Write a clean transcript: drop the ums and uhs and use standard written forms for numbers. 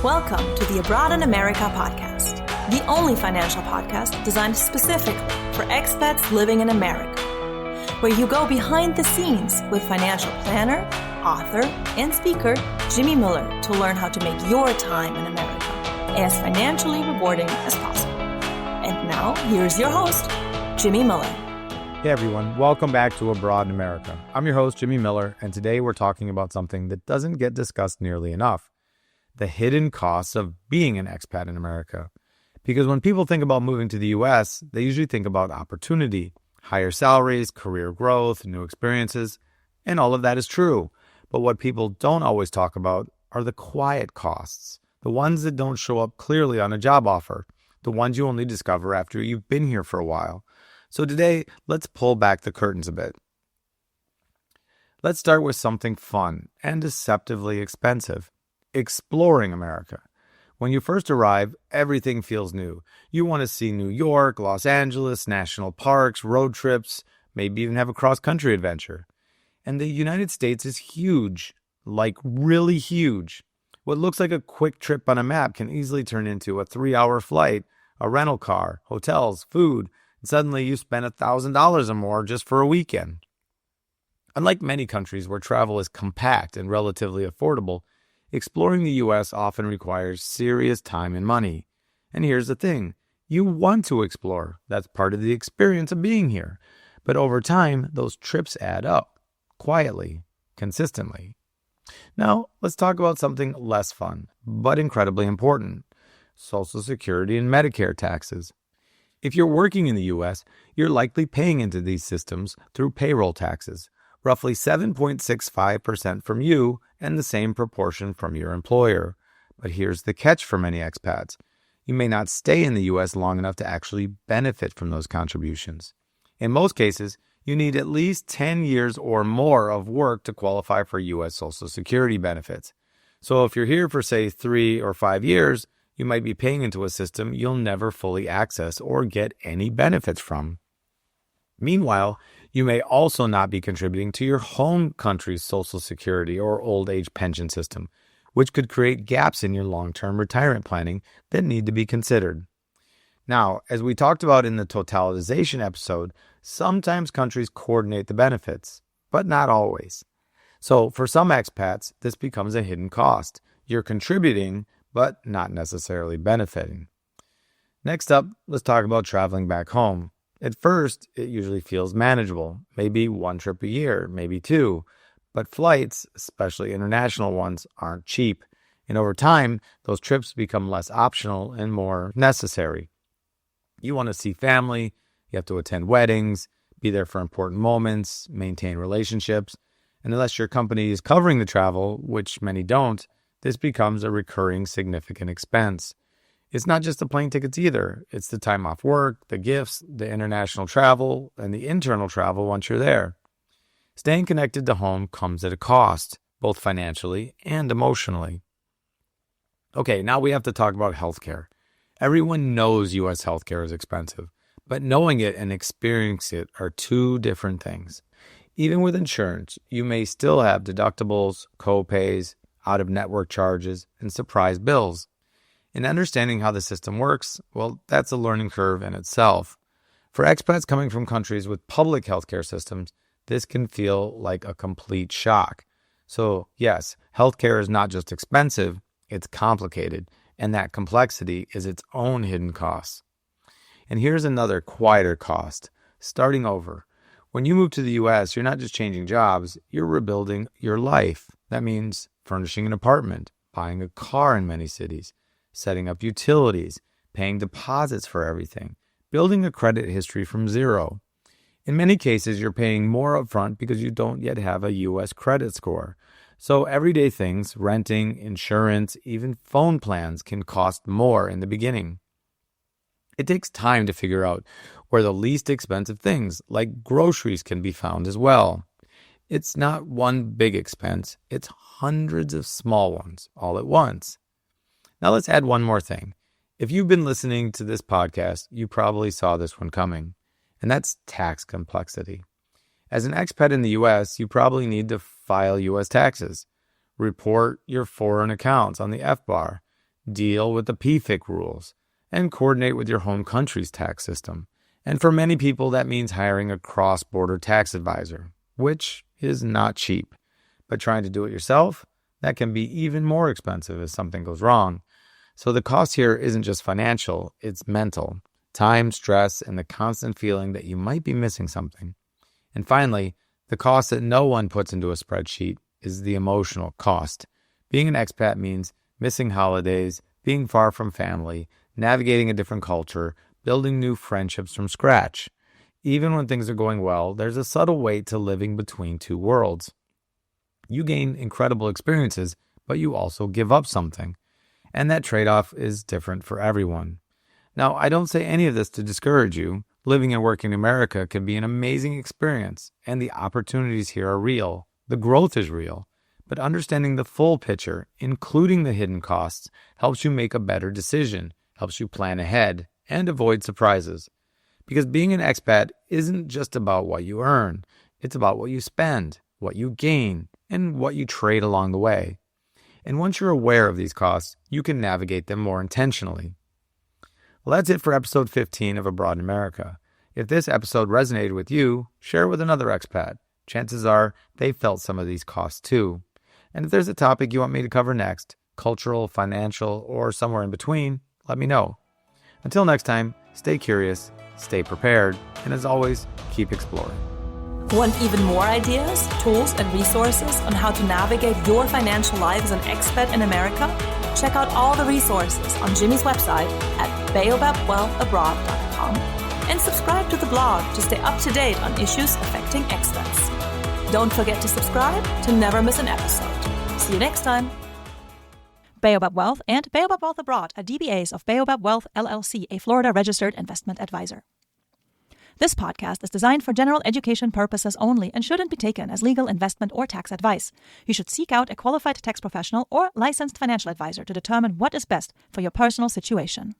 Welcome to the Abroad in America podcast, the only financial podcast designed specifically for expats living in America, where you go behind the scenes with financial planner, author, and speaker Jimmy Miller to learn how to make your time in America as financially rewarding as possible. And now, here's your host, Jimmy Miller. Hey everyone, welcome back to Abroad in America. I'm your host, Jimmy Miller, and today we're talking about something that doesn't get discussed nearly enough: the hidden costs of being an expat in America. Because when people think about moving to the U.S., they usually think about opportunity, higher salaries, career growth, new experiences, and all of that is true. But what people don't always talk about are the quiet costs, the ones that don't show up clearly on a job offer, the ones you only discover after you've been here for a while. So today, let's pull back the curtains a bit. Let's start with something fun and deceptively expensive: exploring America. When you first arrive, everything feels new. You want to see New York, Los Angeles, national parks, road trips, maybe even have a cross-country adventure. And the United States is huge, like really huge. What looks like a quick trip on a map can easily turn into a 3-hour flight, a rental car, hotels, food, and suddenly you spend $1,000 or more just for a weekend. Unlike many countries where travel is compact and relatively affordable, exploring the U.S. often requires serious time and money. And here's the thing: you want to explore. That's part of the experience of being here. But over time, those trips add up, quietly, consistently. Now, let's talk about something less fun, but incredibly important: Social Security and Medicare taxes. If you're working in the U.S., you're likely paying into these systems through payroll taxes, roughly 7.65% from you and the same proportion from your employer. But here's the catch for many expats: you may not stay in the U.S. long enough to actually benefit from those contributions. In most cases, you need at least 10 years or more of work to qualify for U.S. Social Security benefits. So if you're here for, say, 3 or 5 years, you might be paying into a system you'll never fully access or get any benefits from. Meanwhile, you may also not be contributing to your home country's Social Security or old age pension system, which could create gaps in your long-term retirement planning that need to be considered. Now, as we talked about in the totalization episode, sometimes countries coordinate the benefits, but not always. So for some expats, this becomes a hidden cost. You're contributing, but not necessarily benefiting. Next up, let's talk about traveling back home. At first, it usually feels manageable, maybe 1 trip a year, maybe 2. But flights, especially international ones, aren't cheap. And over time, those trips become less optional and more necessary. You want to see family, you have to attend weddings, be there for important moments, maintain relationships. And unless your company is covering the travel, which many don't, this becomes a recurring significant expense. It's not just the plane tickets either. It's the time off work, the gifts, the international travel, and the internal travel once you're there. Staying connected to home comes at a cost, both financially and emotionally. Okay, now we have to talk about healthcare. Everyone knows U.S. healthcare is expensive, but knowing it and experiencing it are two different things. Even with insurance, you may still have deductibles, co-pays, out-of-network charges, and surprise bills. And understanding how the system works, well, that's a learning curve in itself. For expats coming from countries with public healthcare systems, this can feel like a complete shock. So yes, healthcare is not just expensive, it's complicated, and that complexity is its own hidden cost. And here's another quieter cost: starting over. When you move to the U.S., you're not just changing jobs, you're rebuilding your life. That means furnishing an apartment, buying a car in many cities, setting up utilities, paying deposits for everything, building a credit history from zero. In many cases, you're paying more upfront because you don't yet have a U.S. credit score. So everyday things, renting, insurance, even phone plans can cost more in the beginning. It takes time to figure out where the least expensive things, like groceries, can be found as well. It's not one big expense, it's hundreds of small ones all at once. Now let's add one more thing. If you've been listening to this podcast, you probably saw this one coming, and that's tax complexity. As an expat in the U.S., you probably need to file U.S. taxes, report your foreign accounts on the FBAR, deal with the PFIC rules, and coordinate with your home country's tax system. And for many people, that means hiring a cross-border tax advisor, which is not cheap. But trying to do it yourself, that can be even more expensive if something goes wrong. So the cost here isn't just financial, it's mental. Time, stress, and the constant feeling that you might be missing something. And finally, the cost that no one puts into a spreadsheet is the emotional cost. Being an expat means missing holidays, being far from family, navigating a different culture, building new friendships from scratch. Even when things are going well, there's a subtle weight to living between two worlds. You gain incredible experiences, but you also give up something. And that trade-off is different for everyone. Now, I don't say any of this to discourage you. Living and working in America can be an amazing experience, and the opportunities here are real. The growth is real. But understanding the full picture, including the hidden costs, helps you make a better decision, helps you plan ahead, and avoid surprises. Because being an expat isn't just about what you earn. It's about what you spend, what you gain, and what you trade along the way. And once you're aware of these costs, you can navigate them more intentionally. Well, that's it for episode 15 of Abroad in America. If this episode resonated with you, share it with another expat. Chances are they felt some of these costs too. And if there's a topic you want me to cover next, cultural, financial, or somewhere in between, let me know. Until next time, stay curious, stay prepared, and as always, keep exploring. Want even more ideas, tools, and resources on how to navigate your financial life as an expat in America? Check out all the resources on Jimmy's website at baobabwealthabroad.com and subscribe to the blog to stay up to date on issues affecting expats. Don't forget to subscribe to never miss an episode. See you next time. Baobab Wealth and Baobab Wealth Abroad are DBAs of Baobab Wealth LLC, a Florida-registered investment advisor. This podcast is designed for general education purposes only and shouldn't be taken as legal, investment, or tax advice. You should seek out a qualified tax professional or licensed financial advisor to determine what is best for your personal situation.